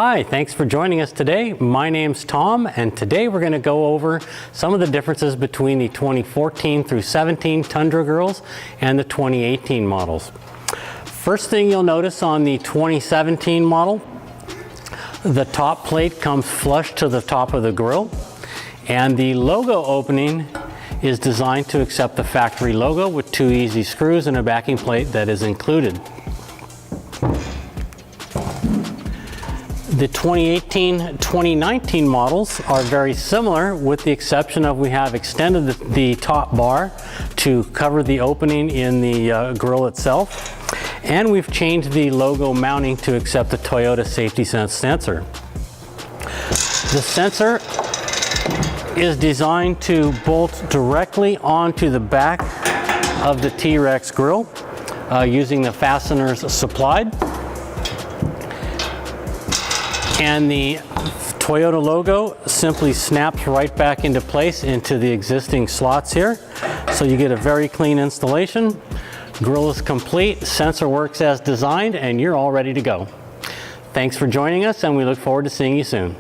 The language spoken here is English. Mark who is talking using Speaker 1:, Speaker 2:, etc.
Speaker 1: Hi, thanks for joining us today. My name's Tom, and today we're going to go over some of the differences between the 2014 through 17 Tundra Grilles and the 2018 models. First thing you'll notice on the 2017 model, the top plate comes flush to the top of the grill, and the logo opening is designed to accept the factory logo with 2 easy screws and a backing plate that is included. The 2018-2019 models are very similar, with the exception of we have extended the top bar to cover the opening in the grill itself, and we've changed the logo mounting to accept the Toyota Safety Sense sensor. The sensor is designed to bolt directly onto the back of the T-REX grill using the fasteners supplied. And the Toyota logo simply snaps right back into place into the existing slots here. So you get a very clean installation. Grill is complete, sensor works as designed, and you're all ready to go. Thanks for joining us, and we look forward to seeing you soon.